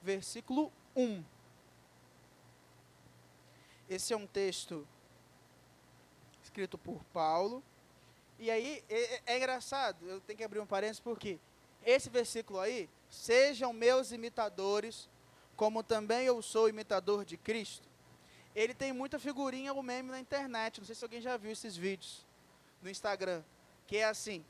versículo 1. Esse é um texto escrito por Paulo. E aí, é engraçado, eu tenho que abrir um parênteses, porque esse versículo aí, sejam meus imitadores, como também eu sou imitador de Cristo. Ele tem muita figurinha ou meme na internet, não sei se alguém já viu esses vídeos no Instagram, que é assim,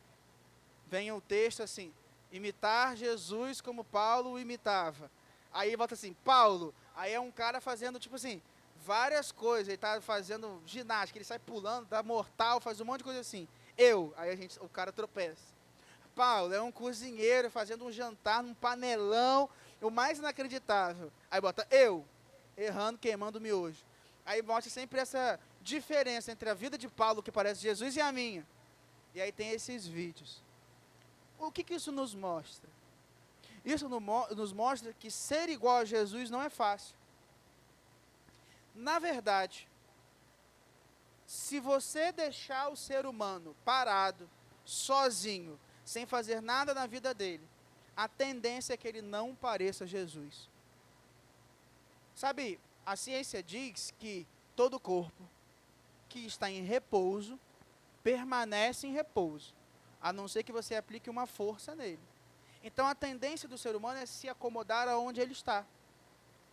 vem o texto assim, imitar Jesus como Paulo imitava. Aí volta assim, Paulo, aí é um cara fazendo tipo assim, várias coisas, ele tá fazendo ginástica, ele sai pulando, dá mortal, faz um monte de coisa assim. Aí o cara tropeça. Paulo é um cozinheiro fazendo um jantar num panelão, o mais inacreditável. Aí bota errando, queimando miojo. Aí mostra sempre essa diferença entre a vida de Paulo, que parece Jesus, e a minha. E aí tem esses vídeos. O que isso nos mostra? Isso nos mostra que ser igual a Jesus não é fácil. Na verdade, se você deixar o ser humano parado, sozinho, sem fazer nada na vida dele, a tendência é que ele não pareça Jesus. Sabe, a ciência diz que todo corpo que está em repouso permanece em repouso, a não ser que você aplique uma força nele. Então a tendência do ser humano é se acomodar aonde ele está,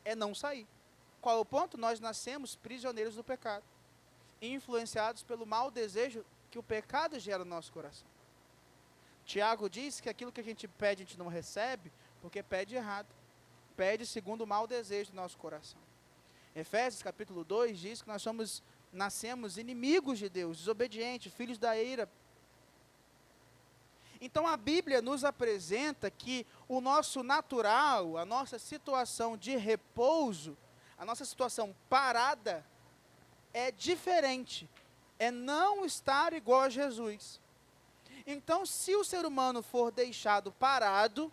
é não sair. Qual é o ponto? Nós nascemos prisioneiros do pecado, influenciados pelo mau desejo que o pecado gera no nosso coração. Tiago diz que aquilo que a gente pede, a gente não recebe, porque pede errado. Pede segundo o mau desejo do nosso coração. Efésios capítulo 2 diz que nós nascemos inimigos de Deus, desobedientes, filhos da ira. Então a Bíblia nos apresenta que o nosso natural, a nossa situação de repouso, a nossa situação parada, é diferente, é não estar igual a Jesus. Então, se o ser humano for deixado parado,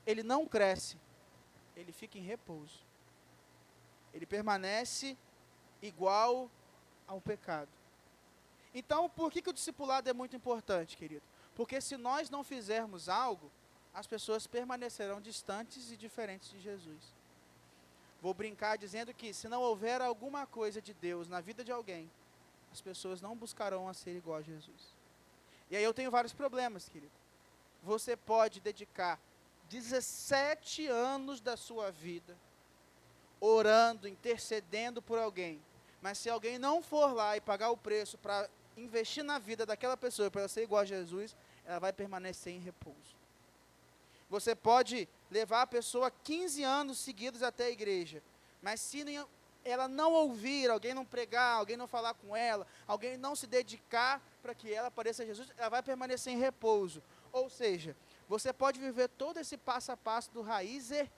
ele não cresce, ele fica em repouso. Ele permanece igual ao pecado. Então, por que o discipulado é muito importante, querido? Porque se nós não fizermos algo, as pessoas permanecerão distantes e diferentes de Jesus. Vou brincar dizendo que se não houver alguma coisa de Deus na vida de alguém, as pessoas não buscarão a ser igual a Jesus. E aí eu tenho vários problemas, querido. Você pode dedicar 17 anos da sua vida orando, intercedendo por alguém, mas se alguém não for lá e pagar o preço para investir na vida daquela pessoa, para ela ser igual a Jesus, ela vai permanecer em repouso. Você pode levar a pessoa 15 anos seguidos até a igreja, mas se ela não ouvir, alguém não pregar, alguém não falar com ela, alguém não se dedicar para que ela pareça Jesus, ela vai permanecer em repouso. Ou seja, você pode viver todo esse passo a passo do raiz e,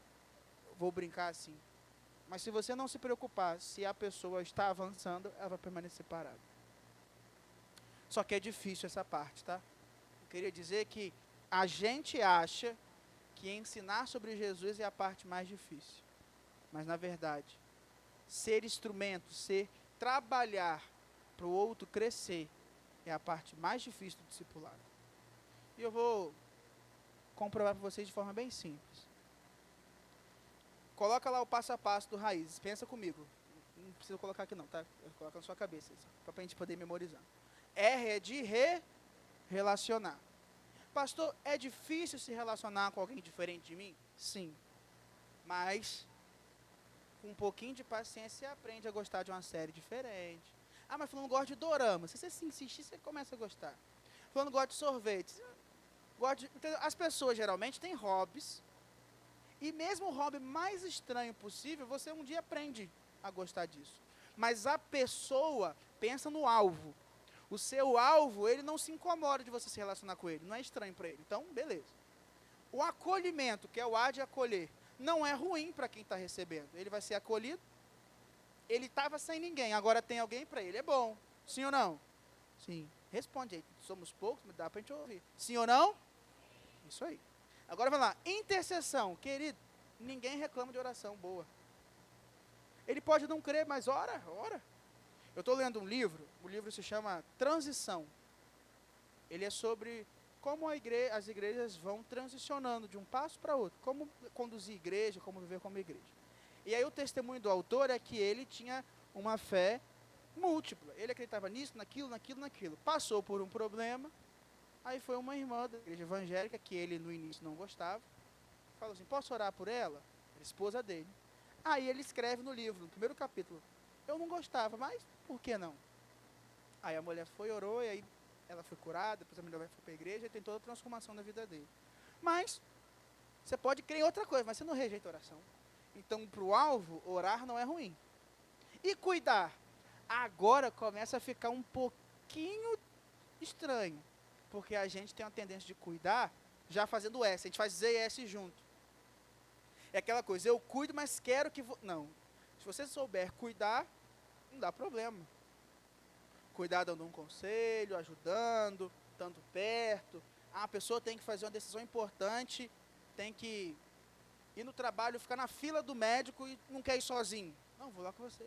vou brincar assim, mas se você não se preocupar, se a pessoa está avançando, ela vai permanecer parada. Só que é difícil essa parte, tá? Eu queria dizer que a gente acha que ensinar sobre Jesus é a parte mais difícil. Mas, na verdade, ser instrumento, trabalhar para o outro crescer, é a parte mais difícil do discipulado. E eu vou comprovar para vocês de forma bem simples. Coloca lá o passo a passo do Raízes, pensa comigo. Não precisa colocar aqui não, tá? Coloca na sua cabeça, para a gente poder memorizar. R é de relacionar. Pastor, é difícil se relacionar com alguém diferente de mim? Sim. Mas, com um pouquinho de paciência, você aprende a gostar de uma série diferente. Ah, mas fulano gosta de dorama. Se você se insistir, você começa a gostar. Fulano gosta de sorvete. As pessoas, geralmente, têm hobbies. E mesmo o hobby mais estranho possível, você um dia aprende a gostar disso. Mas a pessoa pensa no alvo. O seu alvo, ele não se incomoda de você se relacionar com ele, não é estranho para ele. Então, beleza. O acolhimento, que é o A de acolher, não é ruim para quem está recebendo. Ele vai ser acolhido. Ele estava sem ninguém, agora tem alguém para ele. É bom. Sim ou não? Sim. Responde aí. Somos poucos, mas dá para a gente ouvir. Sim ou não? Isso aí. Agora vamos lá. Intercessão. Querido, ninguém reclama de oração boa. Ele pode não crer, mas ora. Eu estou lendo um livro, o livro se chama Transição. Ele é sobre como as igrejas vão transicionando de um passo para outro, como conduzir igreja, como viver como igreja. E aí o testemunho do autor é que ele tinha uma fé múltipla. Ele acreditava nisso, naquilo. Passou por um problema, aí foi uma irmã da igreja evangélica, que ele no início não gostava, falou assim, posso orar por ela? Era esposa dele. Aí ele escreve no livro, no primeiro capítulo, eu não gostava, mas por que não? Aí a mulher foi, orou, e aí ela foi curada, depois a mulher foi para a igreja, e tem toda a transformação da vida dele. Mas, você pode crer em outra coisa, mas você não rejeita a oração. Então, para o alvo, orar não é ruim. E cuidar? Agora começa a ficar um pouquinho estranho, porque a gente tem uma tendência de cuidar já fazendo S, a gente faz Z e S junto. É aquela coisa, eu cuido, mas quero que... Não, se você souber cuidar, não dá problema. Cuidar dando um conselho, ajudando, estando perto. A pessoa tem que fazer uma decisão importante, tem que ir no trabalho, ficar na fila do médico e não quer ir sozinho. Não, vou lá com você.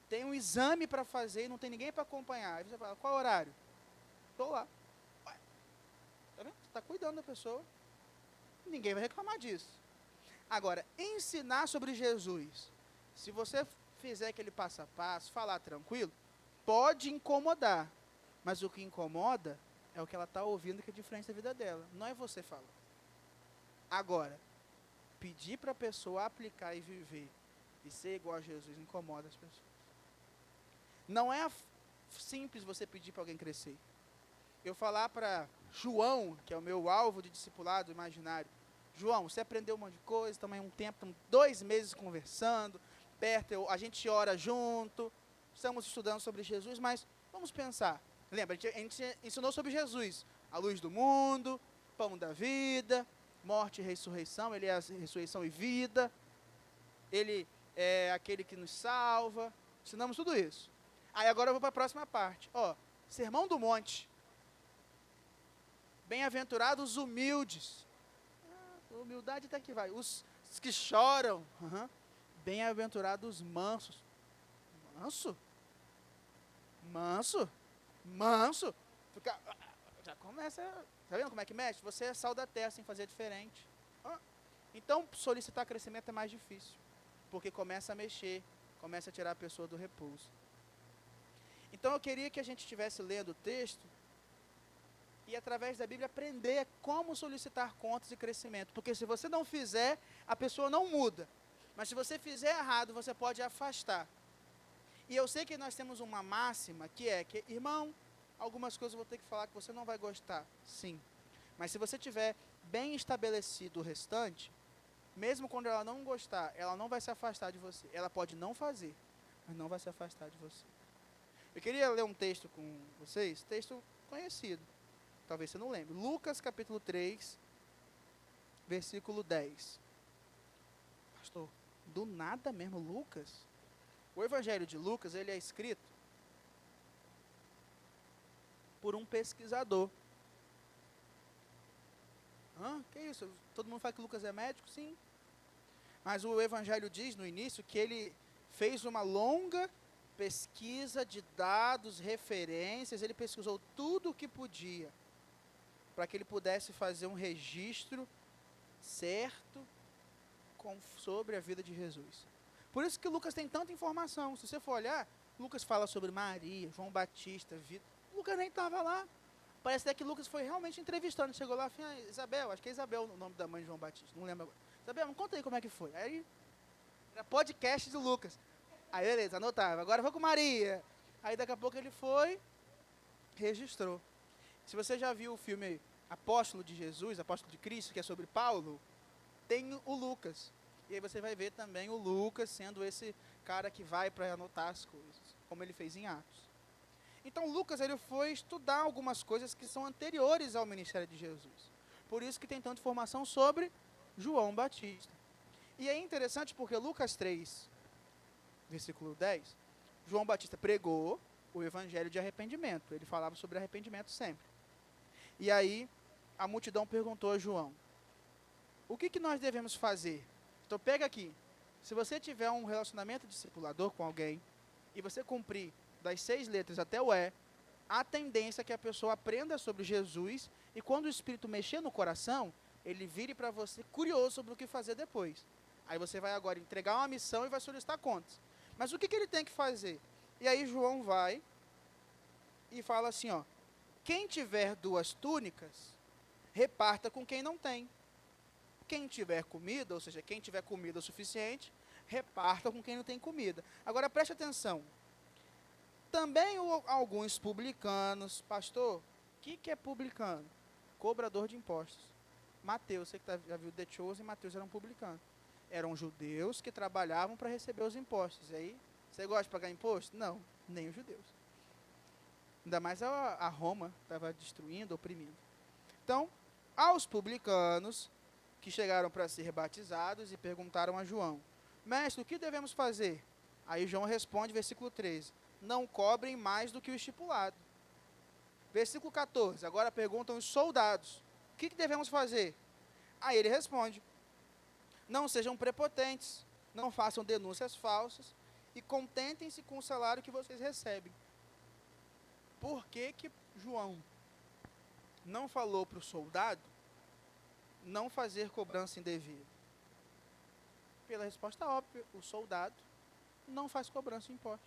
Tem um exame para fazer e não tem ninguém para acompanhar. Aí você fala, qual horário? Estou lá. Ué, tá vendo? Você está cuidando da pessoa. Ninguém vai reclamar disso. Agora, ensinar sobre Jesus. Se você fizer aquele passo a passo, falar tranquilo, pode incomodar. Mas o que incomoda é o que ela está ouvindo que é diferente da vida dela. Não é você falar. Agora, pedir para a pessoa aplicar e viver e ser igual a Jesus incomoda as pessoas. Não é simples você pedir para alguém crescer. Eu falar para João, que é o meu alvo de discipulado imaginário, João, você aprendeu um monte de coisa, também um tempo, estamos 2 meses conversando, perto, a gente ora junto, estamos estudando sobre Jesus, mas vamos pensar. Lembra, a gente ensinou sobre Jesus, a luz do mundo, pão da vida, morte e ressurreição, ele é a ressurreição e vida, ele é aquele que nos salva, ensinamos tudo isso. Aí agora eu vou para a próxima parte. Sermão do Monte. Bem-aventurados os humildes. Humildade até que vai. Os que choram. Bem-aventurados os mansos. Manso? Manso? Manso? Já começa. Tá vendo como é que mexe? Você é sal da terra sem fazer diferente. Então, solicitar crescimento é mais difícil. Porque começa a mexer. Começa a tirar a pessoa do repouso. Então eu queria que a gente estivesse lendo o texto e através da Bíblia aprender como solicitar contas e crescimento. Porque se você não fizer, a pessoa não muda. Mas se você fizer errado, você pode afastar. E eu sei que nós temos uma máxima que é que, irmão, algumas coisas eu vou ter que falar que você não vai gostar. Sim. Mas se você tiver bem estabelecido o restante, mesmo quando ela não gostar, ela não vai se afastar de você. Ela pode não fazer, mas não vai se afastar de você. Eu queria ler um texto com vocês, texto conhecido, talvez você não lembre. Lucas capítulo 3, versículo 10. Pastor, do nada mesmo, Lucas? O Evangelho de Lucas, ele é escrito por um pesquisador. Que isso? Todo mundo fala que Lucas é médico? Sim. Mas o Evangelho diz no início que ele fez uma longa pesquisa de dados, referências, ele pesquisou tudo o que podia, para que ele pudesse fazer um registro certo sobre a vida de Jesus. Por isso que Lucas tem tanta informação. Se você for olhar, Lucas fala sobre Maria, João Batista, Vitor. Lucas nem estava lá. Parece até que Lucas foi realmente entrevistando. Chegou lá e falou, Isabel, acho que é Isabel o nome da mãe de João Batista, não lembro agora. Isabel, me conta aí como é que foi. Aí, era podcast do Lucas. Aí, beleza, anotava. Agora eu vou com Maria. Aí, daqui a pouco ele foi, registrou. Se você já viu o filme Apóstolo de Jesus, Apóstolo de Cristo, que é sobre Paulo, tem o Lucas. E aí você vai ver também o Lucas sendo esse cara que vai para anotar as coisas, como ele fez em Atos. Então, Lucas, ele foi estudar algumas coisas que são anteriores ao ministério de Jesus. Por isso que tem tanta informação sobre João Batista. E é interessante porque Lucas 3, versículo 10, João Batista pregou o evangelho de arrependimento. Ele falava sobre arrependimento sempre. E aí, a multidão perguntou a João, o que nós devemos fazer? Então, pega aqui. Se você tiver um relacionamento discipulador com alguém, e você cumprir das 6 letras até o E, a tendência é que a pessoa aprenda sobre Jesus e quando o Espírito mexer no coração, ele vire para você curioso sobre o que fazer depois. Aí você vai agora entregar uma missão e vai solicitar contas. Mas o que ele tem que fazer? E aí João vai e fala assim, ó, quem tiver 2 túnicas, reparta com quem não tem. Quem tiver comida, ou seja, quem tiver comida o suficiente, reparta com quem não tem comida. Agora preste atenção. Também alguns publicanos, pastor, o que é publicano? Cobrador de impostos. Mateus, você que já viu The Chosen, Mateus era um publicano. Eram judeus que trabalhavam para receber os impostos. E aí, você gosta de pagar imposto? Não, nem os judeus. Ainda mais a Roma estava destruindo, oprimindo. Então, aos publicanos que chegaram para ser batizados e perguntaram a João, mestre, o que devemos fazer? Aí João responde, versículo 13, não cobrem mais do que o estipulado. Versículo 14, agora perguntam os soldados, o que devemos fazer? Aí ele responde, não sejam prepotentes, não façam denúncias falsas e contentem-se com o salário que vocês recebem. Por que João não falou para o soldado não fazer cobrança indevida? Pela resposta óbvia, o soldado não faz cobrança de imposto.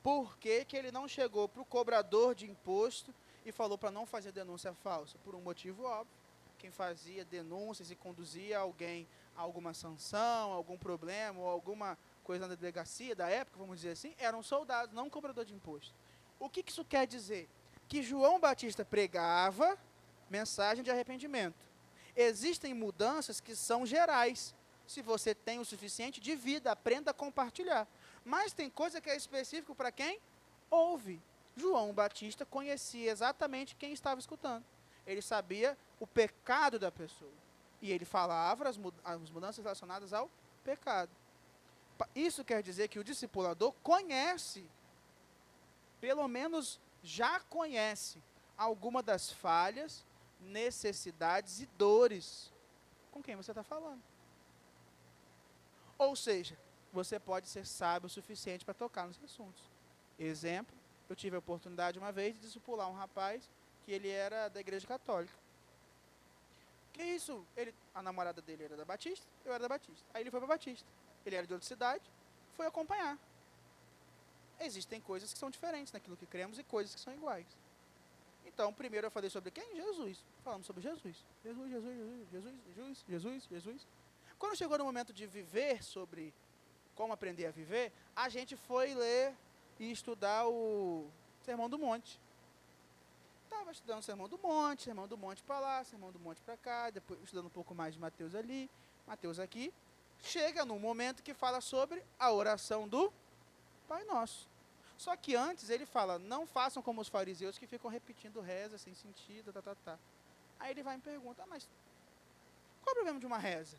Por que ele não chegou para o cobrador de imposto e falou para não fazer denúncia falsa? Por um motivo óbvio. Quem fazia denúncias e conduzia alguém a alguma sanção, algum problema, ou alguma coisa na delegacia da época, vamos dizer assim, era um soldado, não um cobrador de imposto. O que isso quer dizer? Que João Batista pregava mensagem de arrependimento. Existem mudanças que são gerais. Se você tem o suficiente, divida, aprenda a compartilhar. Mas tem coisa que é específico para quem ouve. João Batista conhecia exatamente quem estava escutando. Ele sabia o pecado da pessoa. E ele falava as mudanças relacionadas ao pecado. Isso quer dizer que o discipulador conhece, pelo menos já conhece, alguma das falhas, necessidades e dores com quem você está falando. Ou seja, você pode ser sábio o suficiente para tocar nos assuntos. Exemplo, eu tive a oportunidade uma vez de discipular um rapaz que ele era da igreja católica. Que isso? A namorada dele era da Batista, eu era da Batista. Aí ele foi para Batista. Ele era de outra cidade, foi acompanhar. Existem coisas que são diferentes naquilo que cremos e coisas que são iguais. Então, primeiro eu falei sobre quem? Jesus. Falamos sobre Jesus. Jesus. Quando chegou no momento de viver sobre como aprender a viver, a gente foi ler e estudar o Sermão do Monte. Estava estudando o Sermão do Monte para lá, Sermão do Monte para cá, depois estudando um pouco mais de Mateus ali, Mateus aqui. Chega num momento que fala sobre a oração do Pai Nosso. Só que antes ele fala, não façam como os fariseus que ficam repetindo reza sem sentido, Aí ele vai e me pergunta, mas qual é o problema de uma reza?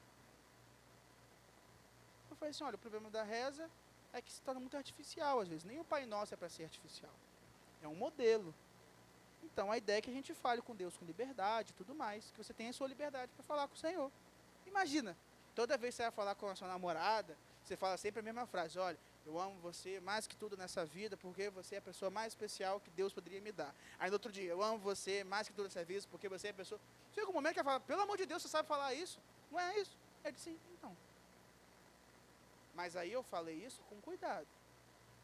Eu falei assim, olha, o problema da reza é que se torna muito artificial às vezes. Nem o Pai Nosso é para ser artificial. É um modelo. Então a ideia é que a gente fale com Deus com liberdade e tudo mais, que você tenha a sua liberdade para falar com o Senhor. Imagina, toda vez que você vai falar com a sua namorada, você fala sempre a mesma frase, olha, eu amo você mais que tudo nessa vida, porque você é a pessoa mais especial que Deus poderia me dar. Aí no outro dia, eu amo você mais que tudo nessa vida, porque você é a pessoa... Chega um momento que ela fala, pelo amor de Deus, você sabe falar isso? Não é isso? Ele disse, sim, então. Mas aí eu falei isso com cuidado,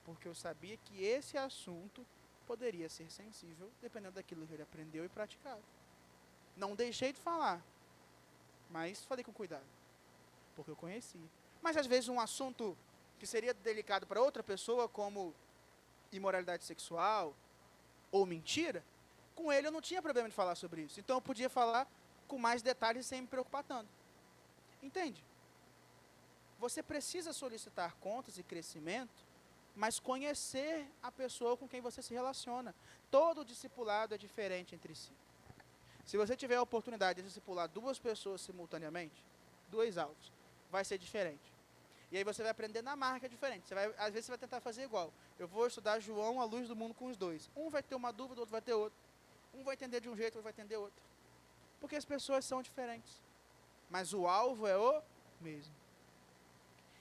porque eu sabia que esse assunto poderia ser sensível, dependendo daquilo que ele aprendeu e praticado. Não deixei de falar, mas falei com cuidado, porque eu conhecia. Mas às vezes um assunto que seria delicado para outra pessoa, como imoralidade sexual ou mentira, com ele eu não tinha problema de falar sobre isso. Então eu podia falar com mais detalhes sem me preocupar tanto. Entende? Você precisa solicitar contas e crescimento, mas conhecer a pessoa com quem você se relaciona. Todo discipulado é diferente entre si. Se você tiver a oportunidade de discipular 2 pessoas simultaneamente, 2 alvos, vai ser diferente. E aí você vai aprender na marca diferente. Às vezes você vai tentar fazer igual. Eu vou estudar João, a luz do mundo, com os 2. Um vai ter uma dúvida, o outro vai ter outra. Um vai entender de um jeito, o outro vai entender outro. Porque as pessoas são diferentes. Mas o alvo é o mesmo.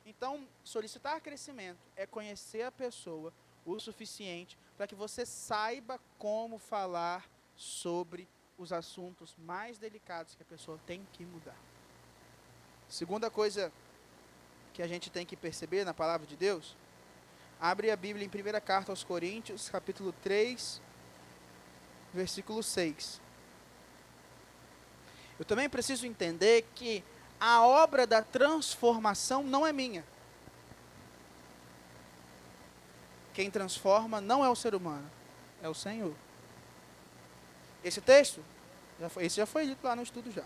Então, solicitar crescimento é conhecer a pessoa, o suficiente para que você saiba como falar sobre os assuntos mais delicados que a pessoa tem que mudar. Segunda coisa que a gente tem que perceber na palavra de Deus, abre a Bíblia em 1ª carta aos Coríntios, capítulo 3, versículo 6. Eu também preciso entender que a obra da transformação não é minha. Quem transforma não é o ser humano, é o Senhor. Esse texto, esse já foi lido lá no estudo já.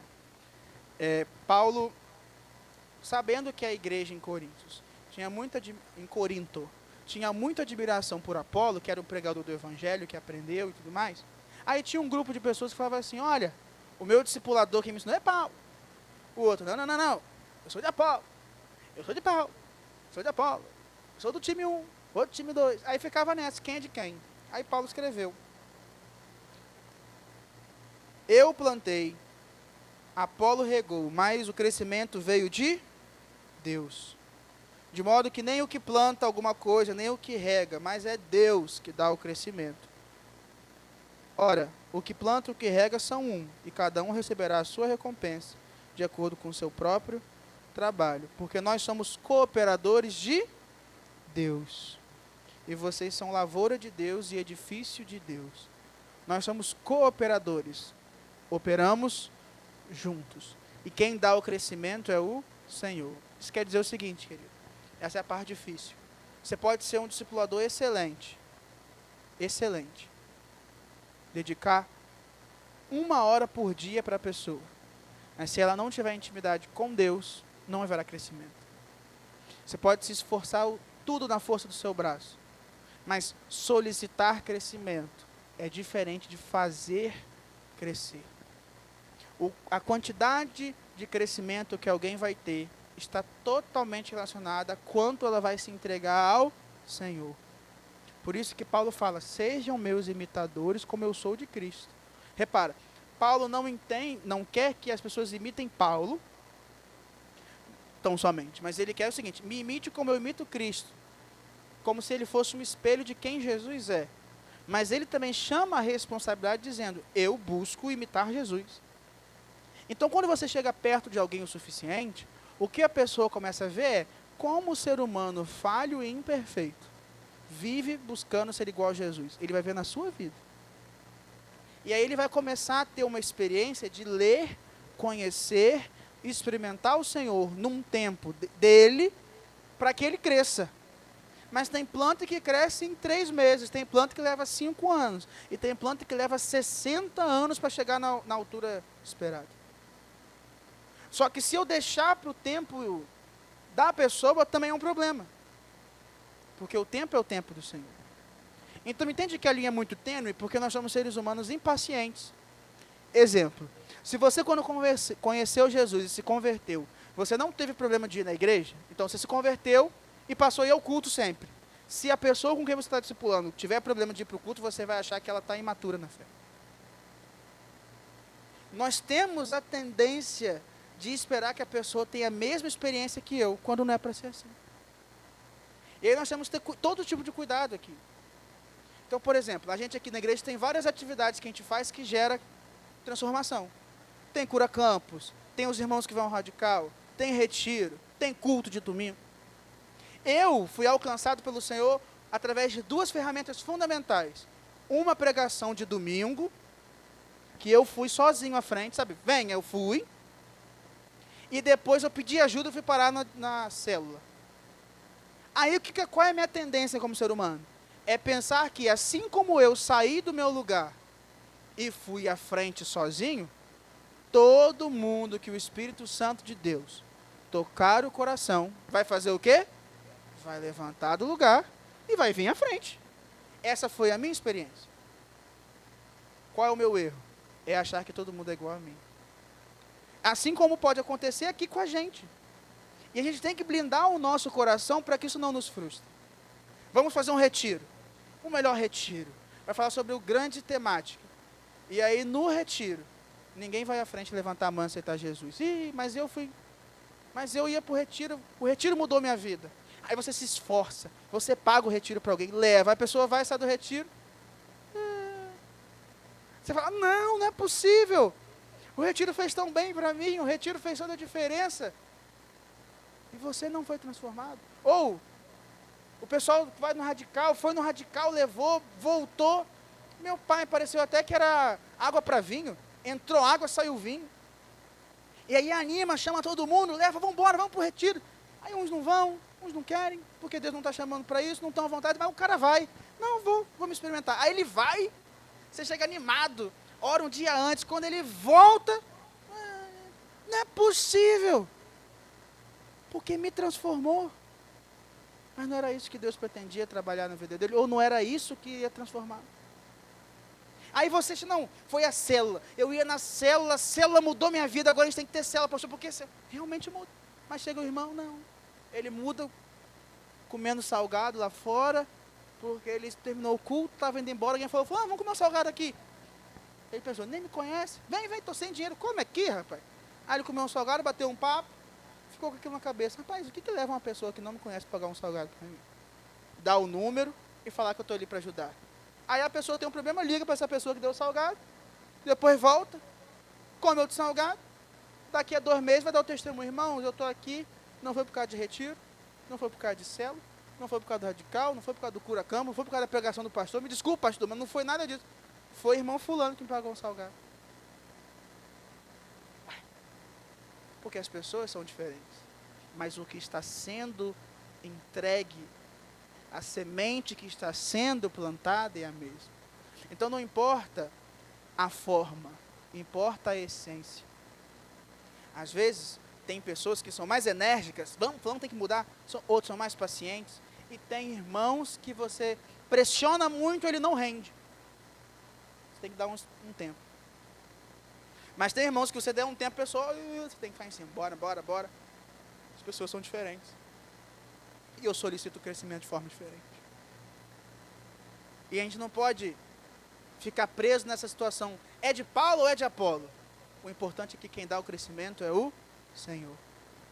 Paulo, sabendo que a igreja em Corinto tinha muita admiração por Apolo, que era um pregador do evangelho, que aprendeu e tudo mais. Aí tinha um grupo de pessoas que falavam assim, olha, o meu discipulador que me ensinou é Paulo. O outro, não, eu sou de Apolo, eu sou de Paulo, eu sou de Apolo, eu sou do time 1, outro time 2. Aí ficava nessa, quem é de quem? Aí Paulo escreveu, eu plantei, Apolo regou, mas o crescimento veio de Deus. De modo que nem o que planta alguma coisa, nem o que rega, mas é Deus que dá o crescimento. Ora, o que planta e o que rega são um, e cada um receberá a sua recompensa, de acordo com o seu próprio trabalho. Porque nós somos cooperadores de Deus. E vocês são lavoura de Deus e edifício de Deus. Nós somos cooperadores. Operamos juntos. E quem dá o crescimento é o Senhor. Isso quer dizer o seguinte, querido. Essa é a parte difícil. Você pode ser um discipulador excelente. Excelente. Dedicar 1 hora por dia para a pessoa. Mas se ela não tiver intimidade com Deus, não haverá crescimento. Você pode se esforçar tudo na força do seu braço. Mas solicitar crescimento é diferente de fazer crescer. A quantidade de crescimento que alguém vai ter está totalmente relacionada a quanto ela vai se entregar ao Senhor. Por isso que Paulo fala, sejam meus imitadores como eu sou de Cristo. Repara, Paulo não quer que as pessoas imitem Paulo, tão somente, mas ele quer o seguinte, me imite como eu imito Cristo, como se ele fosse um espelho de quem Jesus é. Mas ele também chama a responsabilidade dizendo, eu busco imitar Jesus. Então, quando você chega perto de alguém o suficiente, o que a pessoa começa a ver é como o ser humano falho e imperfeito vive buscando ser igual a Jesus. Ele vai ver na sua vida. E aí ele vai começar a ter uma experiência de ler, conhecer, experimentar o Senhor num tempo dele, para que ele cresça. Mas tem planta que cresce em 3 meses, tem planta que leva 5 anos, e tem planta que leva 60 anos para chegar na altura esperada. Só que se eu deixar para o tempo da pessoa, também é um problema. Porque o tempo é o tempo do Senhor. Então entende que a linha é muito tênue, porque nós somos seres humanos impacientes. Exemplo, se você quando conheceu Jesus e se converteu, você não teve problema de ir na igreja, então você se converteu e passou a ir ao culto sempre. Se a pessoa com quem você está discipulando tiver problema de ir para o culto, você vai achar que ela está imatura na fé. Nós temos a tendência de esperar que a pessoa tenha a mesma experiência que eu, quando não é para ser assim. E aí nós temos que ter todo tipo de cuidado aqui. Então, por exemplo, a gente aqui na igreja tem várias atividades que a gente faz que gera transformação. Tem cura campus, tem os irmãos que vão ao radical, tem retiro, tem culto de domingo. Eu fui alcançado pelo Senhor através de 2 ferramentas fundamentais. Uma pregação de domingo, que eu fui sozinho à frente, sabe? Eu fui. E depois eu pedi ajuda e fui parar na célula. Aí qual é a minha tendência como ser humano? É pensar que assim como eu saí do meu lugar e fui à frente sozinho, todo mundo que o Espírito Santo de Deus tocar o coração, vai fazer o quê? Vai levantar do lugar e vai vir à frente. Essa foi a minha experiência. Qual é o meu erro? É achar que todo mundo é igual a mim. Assim como pode acontecer aqui com a gente. E a gente tem que blindar o nosso coração para que isso não nos frustre. Vamos fazer um retiro. O melhor retiro. Vai falar sobre o grande temática. E aí no retiro, ninguém vai à frente levantar a mão e aceitar Jesus. Mas eu ia para o retiro mudou minha vida. Aí você se esforça, você paga o retiro para alguém, leva, a pessoa vai sair do retiro. Você fala, não, não é possível. O retiro fez tão bem para mim, o retiro fez toda a diferença. E você não foi transformado. Ou, o pessoal vai no radical, foi no radical, levou, voltou. Meu pai pareceu até que era água para vinho. Entrou água, saiu vinho. E aí anima, chama todo mundo, leva, vamos embora, vamos para o retiro. Aí uns não vão, uns não querem, porque Deus não está chamando para isso, não estão à vontade, mas o cara vai. Não, vou me experimentar. Aí ele vai, você chega animado, ora um dia antes, quando ele volta, não é possível, porque me transformou. Mas não era isso que Deus pretendia trabalhar na vida dele, ou não era isso que ia transformar. Aí você diz, não, foi a célula, eu ia na célula, a célula mudou minha vida, agora a gente tem que ter célula, pastor, porque realmente muda. Mas chega o irmão, não, ele muda comendo salgado lá fora, porque ele terminou o culto, estava indo embora, alguém falou, vamos comer um salgado aqui. Ele pensou, nem me conhece, vem, estou sem dinheiro, come aqui, rapaz. Aí ele comeu um salgado, bateu um papo, ficou com aquilo na cabeça, rapaz, o que leva uma pessoa que não me conhece a pagar um salgado para mim? Dar o número e falar que eu estou ali para ajudar. Aí a pessoa tem um problema, liga para essa pessoa que deu o salgado, depois volta, come outro salgado, daqui a 2 meses vai dar o testemunho, irmãos, eu estou aqui, não foi por causa de retiro, não foi por causa de célula, não foi por causa do radical, não foi por causa do cura-cama, não foi por causa da pregação do pastor, me desculpa, pastor, mas não foi nada disso. Foi irmão fulano que me pagou um salgado. Porque as pessoas são diferentes, mas o que está sendo entregue, a semente que está sendo plantada é a mesma. Então não importa a forma, importa a essência. Às vezes, tem pessoas que são mais enérgicas, vamos, tem que mudar, outros são mais pacientes, e tem irmãos que você pressiona muito, ele não rende. Você tem que dar um tempo. Mas tem irmãos que você der um tempo, a pessoa, você tem que ficar em cima, bora. As pessoas são diferentes. E eu solicito o crescimento de forma diferente. E a gente não pode ficar preso nessa situação. É de Paulo ou é de Apolo? O importante é que quem dá o crescimento é o Senhor.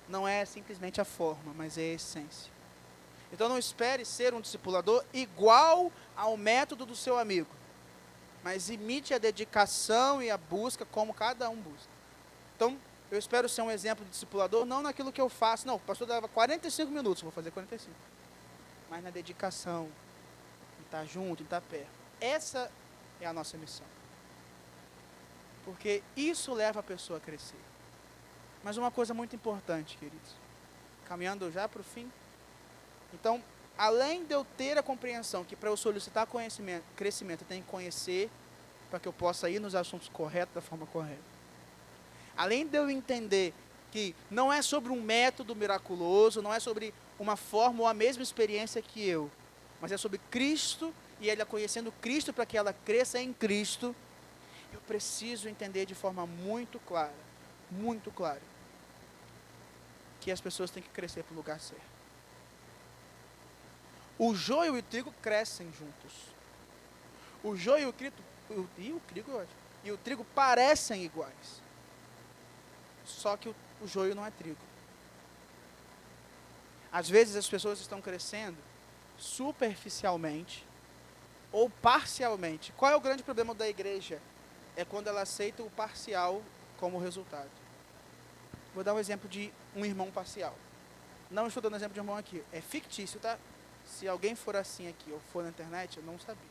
Não é simplesmente a forma, mas é a essência. Então não espere ser um discipulador igual ao método do seu amigo. Mas imite a dedicação e a busca como cada um busca. Então, eu espero ser um exemplo de discipulador, não naquilo que eu faço. Não, o pastor dava 45 minutos, vou fazer 45. Mas na dedicação, em estar junto, em estar perto. Essa é a nossa missão. Porque isso leva a pessoa a crescer. Mas uma coisa muito importante, queridos. Caminhando já para o fim. Então, além de eu ter a compreensão que para eu solicitar crescimento, eu tenho que conhecer para que eu possa ir nos assuntos corretos, da forma correta. Além de eu entender que não é sobre um método miraculoso, não é sobre uma forma ou a mesma experiência que eu, mas é sobre Cristo e ela conhecendo Cristo para que ela cresça em Cristo, eu preciso entender de forma muito clara, que as pessoas têm que crescer para o lugar certo. O joio e o trigo crescem juntos. O joio e o trigo parecem iguais. Só que o joio não é trigo. Às vezes as pessoas estão crescendo superficialmente ou parcialmente. Qual é o grande problema da igreja? É quando ela aceita o parcial como resultado. Vou dar um exemplo de um irmão parcial. Não estou dando exemplo de um irmão aqui. É fictício, tá? Se alguém for assim aqui ou for na internet, eu não sabia.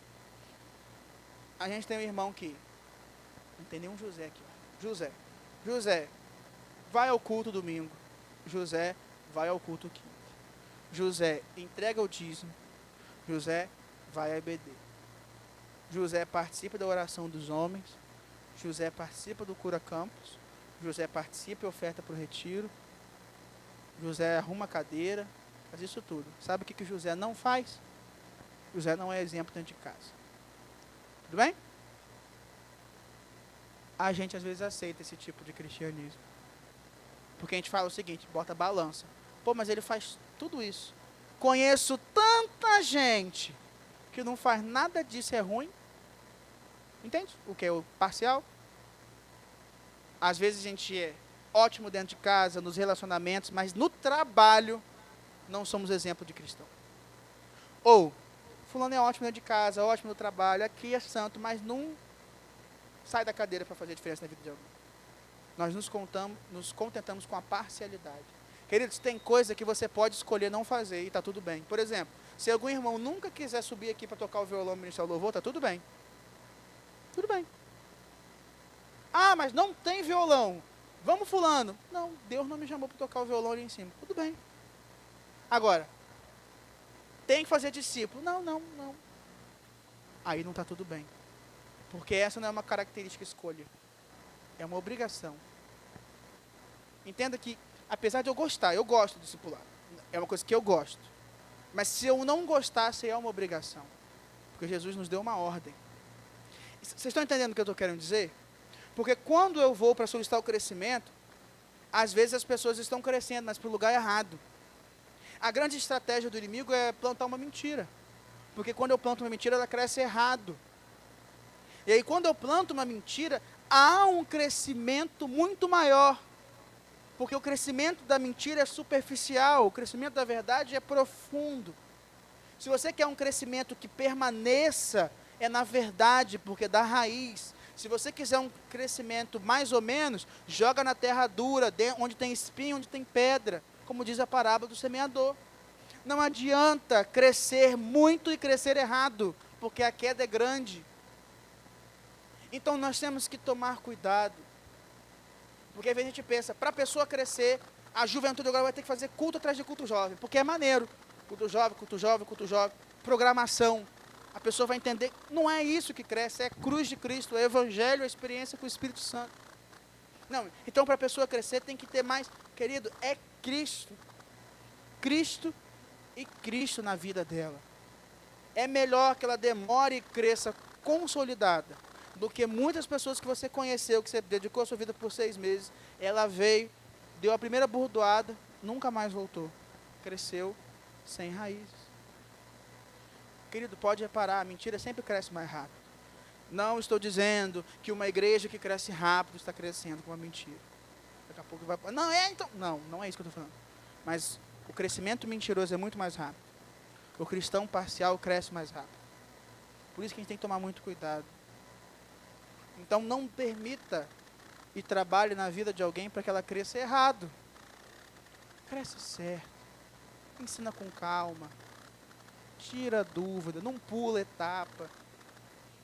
A gente tem um irmão que... Não tem nenhum José aqui. José, vai ao culto domingo. José, vai ao culto quinta. José, entrega o dízimo. José, vai à EBD. José participa da oração dos homens. José participa do Cura Campos. José participa e oferta para o retiro. José arruma a cadeira. Faz isso tudo. Sabe o que José não faz? José não é exemplo dentro de casa. Tudo bem? A gente às vezes aceita esse tipo de cristianismo. Porque a gente fala o seguinte, bota balança. Pô, mas ele faz tudo isso. Conheço tanta gente que não faz nada disso, é ruim. Entende? O que é o parcial? Às vezes a gente é ótimo dentro de casa, nos relacionamentos, mas no trabalho não somos exemplo de cristão. Ou, fulano é ótimo dentro de casa, ótimo no trabalho, aqui é santo, mas não sai da cadeira para fazer a diferença na vida de alguém. Nós nos contentamos com a parcialidade. Queridos, tem coisa que você pode escolher não fazer e está tudo bem. Por exemplo, se algum irmão nunca quiser subir aqui para tocar o violão e ministrar o louvor, está tudo bem. Tudo bem. Ah, mas não tem violão. Vamos fulano. Não, Deus não me chamou para tocar o violão ali em cima. Tudo bem. Agora, tem que fazer discípulo. Não. Aí não está tudo bem. Porque essa não é uma característica escolha. É uma obrigação. Entenda que, apesar de eu gostar, eu gosto de discipular. É uma coisa que eu gosto. Mas se eu não gostasse, é uma obrigação. Porque Jesus nos deu uma ordem. Vocês estão entendendo o que eu estou querendo dizer? Porque quando eu vou para solicitar o crescimento, às vezes as pessoas estão crescendo, mas para o lugar errado. A grande estratégia do inimigo é plantar uma mentira. Porque quando eu planto uma mentira, ela cresce errado. E aí quando eu planto uma mentira, há um crescimento muito maior. Porque o crescimento da mentira é superficial, o crescimento da verdade é profundo. Se você quer um crescimento que permaneça, é na verdade, porque dá raiz. Se você quiser um crescimento mais ou menos, joga na terra dura, onde tem espinho, onde tem pedra, como diz a parábola do semeador. Não adianta crescer muito e crescer errado, porque a queda é grande. Então nós temos que tomar cuidado. Porque às vezes a gente pensa, para a pessoa crescer, a juventude agora vai ter que fazer culto atrás de culto jovem, porque é maneiro. Culto jovem, programação. A pessoa vai entender, não é isso que cresce, é a cruz de Cristo, é o Evangelho, a experiência com o Espírito Santo. Não, então para a pessoa crescer tem que ter mais, querido, é Cristo. Cristo e Cristo na vida dela. É melhor que ela demore e cresça consolidada, do que muitas pessoas que você conheceu, que você dedicou a sua vida por 6 meses, ela veio, deu a primeira burdoada, nunca mais voltou. Cresceu sem raízes. Querido, pode reparar, a mentira sempre cresce mais rápido. Não estou dizendo que uma igreja que cresce rápido está crescendo com uma mentira. Daqui a pouco vai... Não é então... Não é isso que eu estou falando. Mas o crescimento mentiroso é muito mais rápido. O cristão parcial cresce mais rápido. Por isso que a gente tem que tomar muito cuidado. Então não permita e trabalhe na vida de alguém para que ela cresça errado. Cresce certo. Ensina com calma. Tira dúvida, não pula etapa.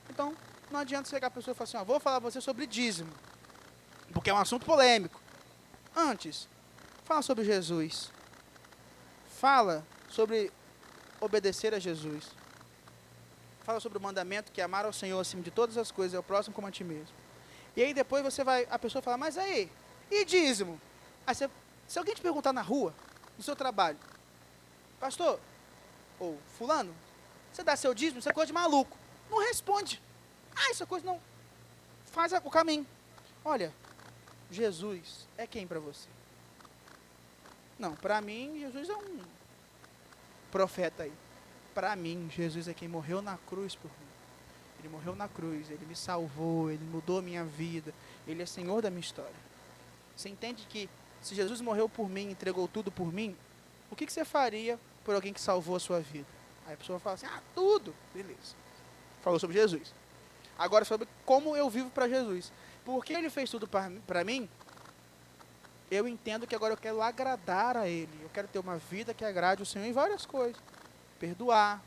Então, não adianta chegar a pessoa e falar assim, vou falar para você sobre dízimo, porque é um assunto polêmico. Antes, fala sobre Jesus. Fala sobre obedecer a Jesus. Fala sobre o mandamento que é amar ao Senhor acima de todas as coisas, é o próximo como a ti mesmo. E aí depois a pessoa fala, mas aí, e dízimo? Aí se alguém te perguntar na rua, no seu trabalho, pastor, ou fulano, você dá seu dízimo, isso é coisa de maluco. Não responde. Essa coisa não. Faz o caminho. Olha, Jesus é quem para você? Não, para mim, Jesus é um profeta aí. Para mim, Jesus é quem morreu na cruz por mim. Ele morreu na cruz, ele me salvou, ele mudou a minha vida, ele é Senhor da minha história. Você entende que se Jesus morreu por mim, entregou tudo por mim, o que você faria por alguém que salvou a sua vida? Aí a pessoa fala assim, tudo. Beleza. Falou sobre Jesus. Agora sobre como eu vivo para Jesus. Porque ele fez tudo para mim, eu entendo que agora eu quero agradar a ele. Eu quero ter uma vida que agrade o Senhor em várias coisas. Perdoar,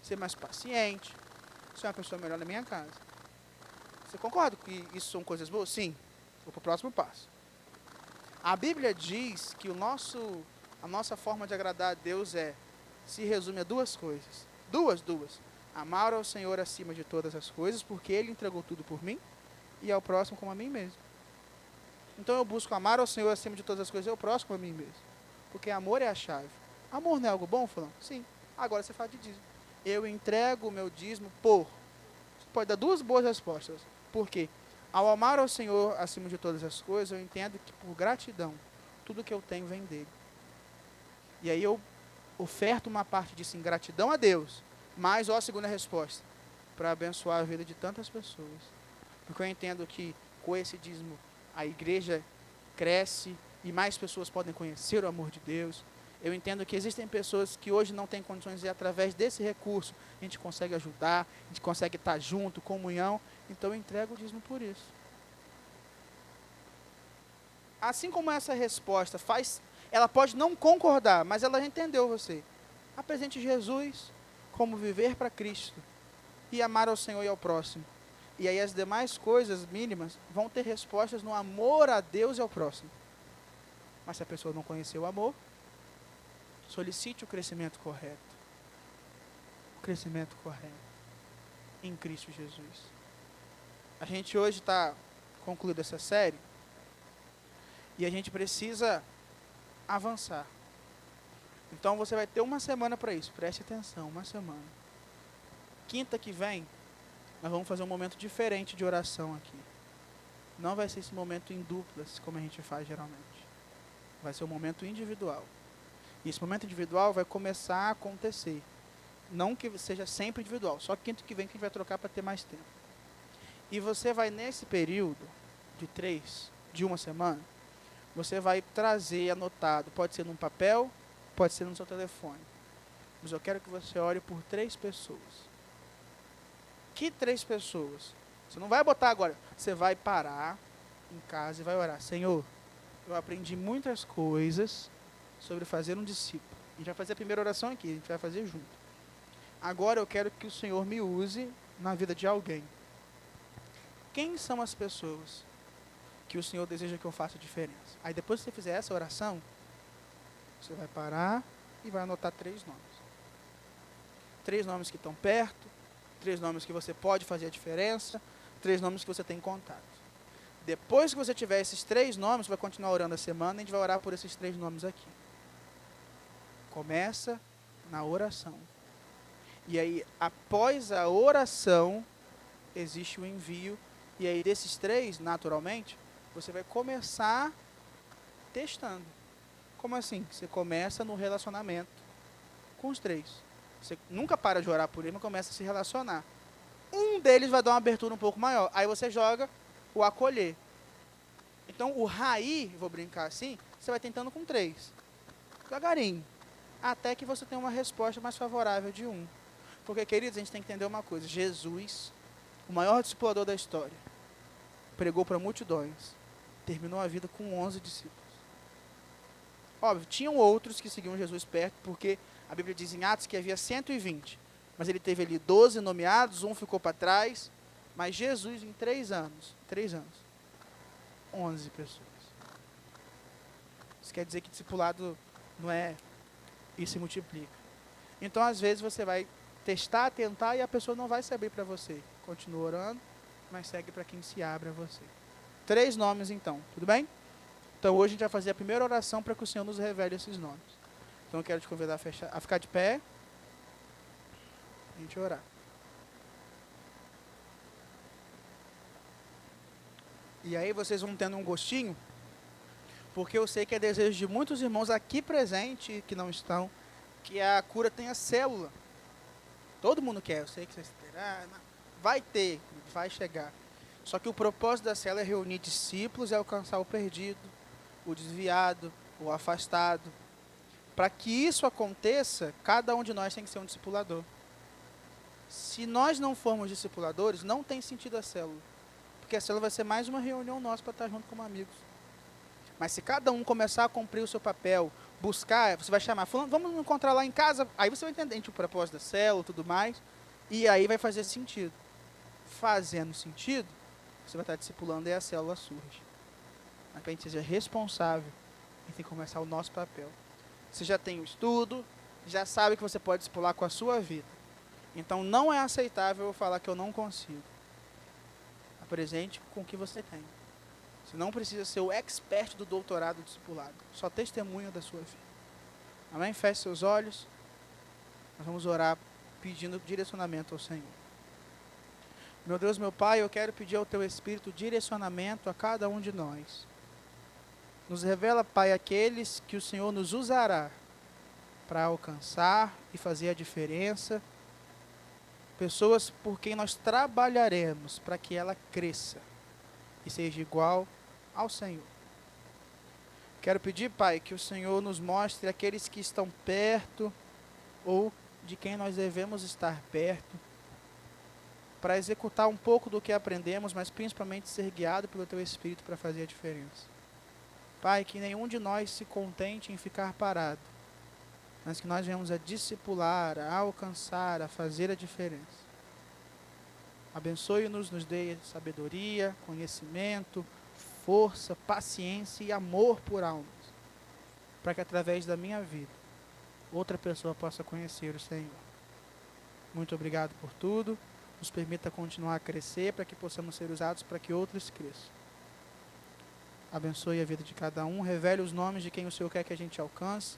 ser mais paciente, ser uma pessoa melhor na minha casa. Você concorda que isso são coisas boas? Sim. Vou para o próximo passo. A Bíblia diz que a nossa forma de agradar a Deus se resume a 2 coisas. Duas. Amar ao Senhor acima de todas as coisas, porque Ele entregou tudo por mim, e ao próximo como a mim mesmo. Então eu busco amar ao Senhor acima de todas as coisas e ao próximo como a mim mesmo. Porque amor é a chave. Amor não é algo bom, fulano? Sim. Agora você fala de dízimo. Eu entrego o meu dízimo por... Você pode dar 2 boas respostas. Por quê? Ao amar ao Senhor acima de todas as coisas, eu entendo que por gratidão, tudo que eu tenho vem dele. E aí eu oferto uma parte disso em gratidão a Deus, mas a segunda resposta, para abençoar a vida de tantas pessoas. Porque eu entendo que com esse dízimo a igreja cresce e mais pessoas podem conhecer o amor de Deus. Eu entendo que existem pessoas que hoje não têm condições e através desse recurso a gente consegue ajudar, a gente consegue estar junto, comunhão. Então eu entrego o dízimo por isso. Assim como essa resposta ela pode não concordar, mas ela entendeu você. Apresente Jesus como viver para Cristo e amar ao Senhor e ao próximo. E aí as demais coisas mínimas vão ter respostas no amor a Deus e ao próximo. Mas se a pessoa não conhecer o amor, solicite o crescimento correto. O crescimento correto em Cristo Jesus. A gente hoje está concluindo essa série e a gente precisa avançar. Então você vai ter uma semana para isso, preste atenção, uma semana. Quinta que vem, nós vamos fazer um momento diferente de oração aqui. Não vai ser esse momento em duplas, como a gente faz geralmente. Vai ser um momento individual. E esse momento individual vai começar a acontecer. Não que seja sempre individual, só quinta que vem que a gente vai trocar para ter mais tempo. E você vai, nesse período de uma semana, você vai trazer anotado, pode ser num papel, pode ser no seu telefone. Mas eu quero que você ore por 3 pessoas. Que 3 pessoas? Você não vai botar agora, você vai parar em casa e vai orar. Senhor, eu aprendi muitas coisas sobre fazer um discípulo. A gente vai fazer a primeira oração aqui, a gente vai fazer junto. Agora eu quero que o Senhor me use na vida de alguém. Quem são as pessoas que o Senhor deseja que eu faça diferença? Aí depois que você fizer essa oração, você vai parar e vai anotar 3 nomes. 3 nomes que estão perto, 3 nomes que você pode fazer a diferença, 3 nomes que você tem contato. Depois que você tiver esses 3 nomes, você vai continuar orando a semana e a gente vai orar por esses 3 nomes aqui. Começa na oração. E aí, após a oração, existe o envio. E aí, desses 3, naturalmente, você vai começar testando. Como assim? Você começa no relacionamento com os 3. Você nunca para de orar por ele, mas começa a se relacionar. Um deles vai dar uma abertura um pouco maior. Aí você joga o acolher. Então, o raí, vou brincar assim, você vai tentando com 3. Devagarinho. Até que você tenha uma resposta mais favorável de um. Porque, queridos, a gente tem que entender uma coisa. Jesus, o maior discipulador da história, pregou para multidões. Terminou a vida com 11 discípulos. Óbvio, tinham outros que seguiam Jesus perto, porque a Bíblia diz em Atos que havia 120. Mas ele teve ali 12 nomeados, um ficou para trás. Mas Jesus, em 3 anos, 11 pessoas. Isso quer dizer que discipulado não é isso se multiplica. Então, às vezes, você vai testar, tentar, e a pessoa não vai se abrir para você. Continua orando, mas segue para quem se abre a você. 3 nomes, então. Tudo bem? Então, hoje a gente vai fazer a primeira oração para que o Senhor nos revele esses nomes. Então, eu quero te convidar a ficar de pé. A gente orar. E aí vocês vão tendo um gostinho, porque eu sei que é desejo de muitos irmãos aqui presentes, que não estão, que a cura tenha célula. Todo mundo quer, eu sei que vocês terão, vai ter, vai chegar. Só que o propósito da célula é reunir discípulos e alcançar o perdido, o desviado, o afastado. Para que isso aconteça, cada um de nós tem que ser um discipulador. Se nós não formos discipuladores, não tem sentido a célula. Porque a célula vai ser mais uma reunião nossa para estar junto como amigos. Mas se cada um começar a cumprir o seu papel, buscar, você vai chamar, falando, vamos nos encontrar lá em casa, aí você vai entender o propósito da célula e tudo mais, e aí vai fazer sentido. Fazendo sentido, você vai estar discipulando e a célula surge. Mas para a gente seja responsável, a gente tem que começar o nosso papel. Você já tem o estudo, já sabe que você pode discipular com a sua vida. Então não é aceitável eu falar que eu não consigo. Apresente com o que você tem. Você não precisa ser o expert do doutorado discipulado. Só testemunha da sua vida. Amém? Feche seus olhos. Nós vamos orar pedindo direcionamento ao Senhor. Meu Deus, meu Pai, eu quero pedir ao Teu Espírito direcionamento a cada um de nós. Nos revela, Pai, aqueles que o Senhor nos usará para alcançar e fazer a diferença. Pessoas por quem nós trabalharemos para que ela cresça e seja igual ao Senhor. Quero pedir, Pai, que o Senhor nos mostre aqueles que estão perto ou de quem nós devemos estar perto, para executar um pouco do que aprendemos, mas principalmente ser guiado pelo Teu Espírito para fazer a diferença. Pai, que nenhum de nós se contente em ficar parado, mas que nós venhamos a discipular, a alcançar, a fazer a diferença. Abençoe-nos, nos dê sabedoria, conhecimento, força, paciência e amor por almas, para que através da minha vida, outra pessoa possa conhecer o Senhor. Muito obrigado por tudo. Nos permita continuar a crescer, para que possamos ser usados para que outros cresçam. Abençoe a vida de cada um, revele os nomes de quem o Senhor quer que a gente alcance.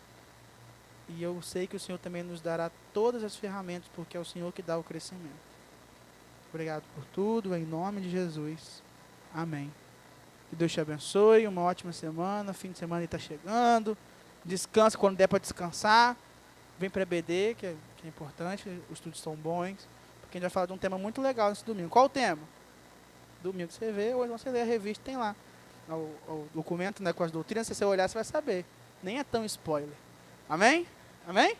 E eu sei que o Senhor também nos dará todas as ferramentas, porque é o Senhor que dá o crescimento. Obrigado por tudo, em nome de Jesus. Amém. Que Deus te abençoe, uma ótima semana, fim de semana está chegando. Descansa quando der para descansar. Vem para a EBD, que é importante, os estudos são bons. Porque a gente vai falar de um tema muito legal nesse domingo. Qual o tema? Domingo você vê, ou então você lê a revista, tem lá. O documento, né, com as doutrinas, se você olhar, você vai saber. Nem é tão spoiler. Amém? Amém?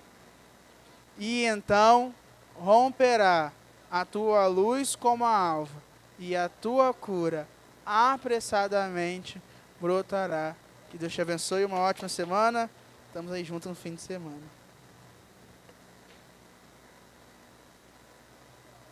E então romperá a tua luz como a alva, e a tua cura apressadamente brotará. Que Deus te abençoe, uma ótima semana. Estamos aí juntos no fim de semana.